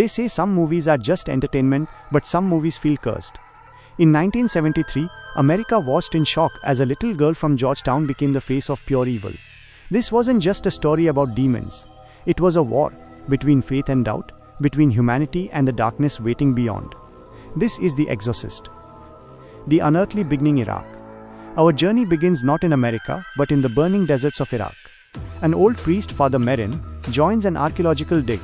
They say some movies are just entertainment, but some movies feel cursed. In 1973, America watched in shock as a little girl from Georgetown became the face of pure evil. This wasn't just a story about demons. It was a war between faith and doubt, between humanity and the darkness waiting beyond. This is The Exorcist. The unearthly beginning, Iraq. Our journey begins not in America, but in the burning deserts of Iraq. An old priest, Father Merin, joins an archaeological dig.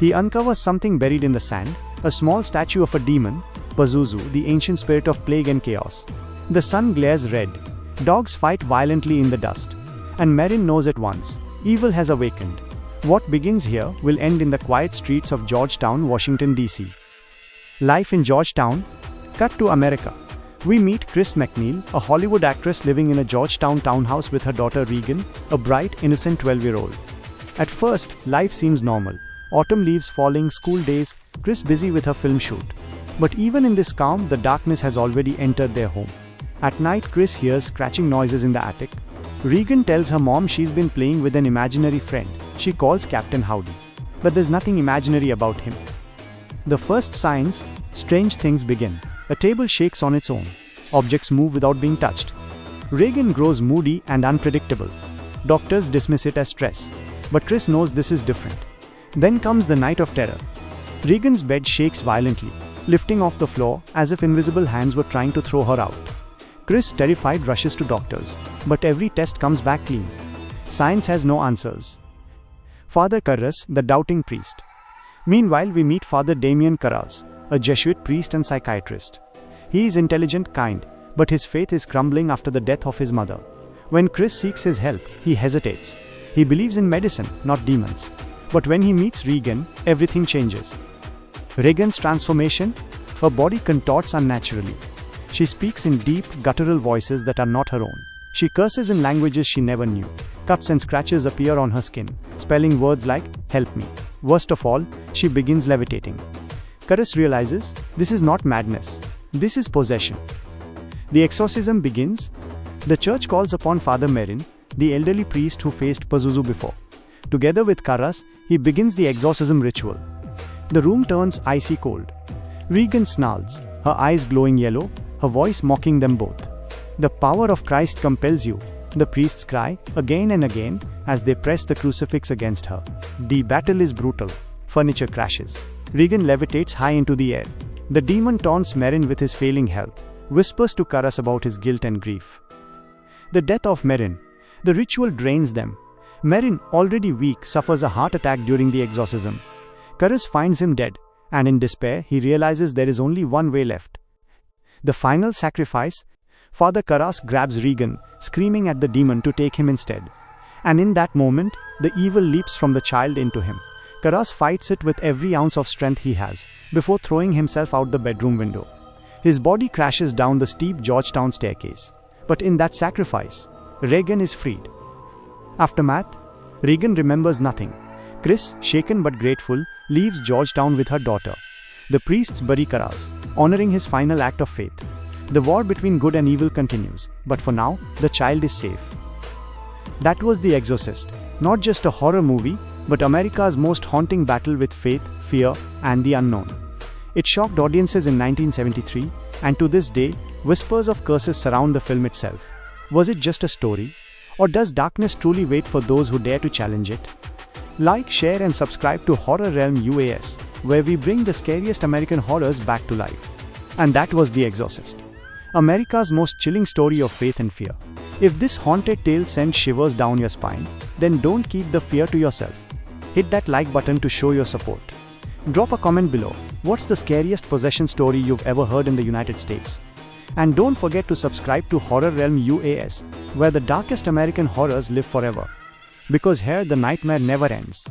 He uncovers something buried in the sand, a small statue of a demon, Pazuzu, the ancient spirit of plague and chaos. The sun glares red. Dogs fight violently in the dust. And Merin knows at once, evil has awakened. What begins here will end in the quiet streets of Georgetown, Washington, D.C. Life in Georgetown. Cut to America. We meet Chris McNeil, a Hollywood actress living in a Georgetown townhouse with her daughter Regan, a bright, innocent 12-year-old. At first, life seems normal. Autumn leaves falling, school days, Chris busy with her film shoot. But even in this calm, the darkness has already entered their home. At night, Chris hears scratching noises in the attic. Regan tells her mom she's been playing with an imaginary friend. She calls Captain Howdy. But there's nothing imaginary about him. The first signs, strange things begin. A table shakes on its own. Objects move without being touched. Regan grows moody and unpredictable. Doctors dismiss it as stress. But Chris knows this is different. Then comes the night of terror. Regan's bed shakes violently, lifting off the floor as if invisible hands were trying to throw her out. Chris, terrified, rushes to doctors, but every test comes back clean. Science has no answers. Father Carras, the doubting priest. Meanwhile, we meet Father Damien Carras, a Jesuit priest and psychiatrist. He is intelligent, kind, but his faith is crumbling after the death of his mother. When Chris seeks his help, he hesitates. He believes in medicine, not demons. But when he meets Regan, everything changes. Regan's transformation? Her body contorts unnaturally. She speaks in deep, guttural voices that are not her own. She curses in languages she never knew. Cuts and scratches appear on her skin, spelling words like, "Help me." Worst of all, she begins levitating. Carras realizes, this is not madness. This is possession. The exorcism begins. The church calls upon Father Merin, the elderly priest who faced Pazuzu before. Together with Carras, he begins the exorcism ritual. The room turns icy cold. Regan snarls, her eyes glowing yellow, her voice mocking them both. The power of Christ compels you, the priests cry, again and again, as they press the crucifix against her. The battle is brutal. Furniture crashes. Regan levitates high into the air. The demon taunts Merin with his failing health, whispers to Carras about his guilt and grief. The death of Merin. The ritual drains them. Merin, already weak, suffers a heart attack during the exorcism. Carras finds him dead, and in despair, he realizes there is only one way left. The final sacrifice. Father Carras grabs Regan, screaming at the demon to take him instead. And in that moment, the evil leaps from the child into him. Carras fights it with every ounce of strength he has, before throwing himself out the bedroom window. His body crashes down the steep Georgetown staircase. But in that sacrifice, Regan is freed. Aftermath. Regan remembers nothing. Chris, shaken but grateful, leaves Georgetown with her daughter. The priests bury Carras, honoring his final act of faith. The war between good and evil continues, but for now, the child is safe. That was The Exorcist, not just a horror movie, but America's most haunting battle with faith, fear, and the unknown. It shocked audiences in 1973, and to this day, whispers of curses surround the film itself. Was it just a story? Or does darkness truly wait for those who dare to challenge it? Like, share and subscribe to HorrorRealm UAS, where we bring the scariest American horrors back to life. And that was The Exorcist, America's most chilling story of faith and fear. If this haunted tale sent shivers down your spine, then don't keep the fear to yourself. Hit that like button to show your support. Drop a comment below. What's the scariest possession story you've ever heard in the United States? And don't forget to subscribe to HorrorRealm UAS, where the darkest American horrors live forever. Because here the nightmare never ends.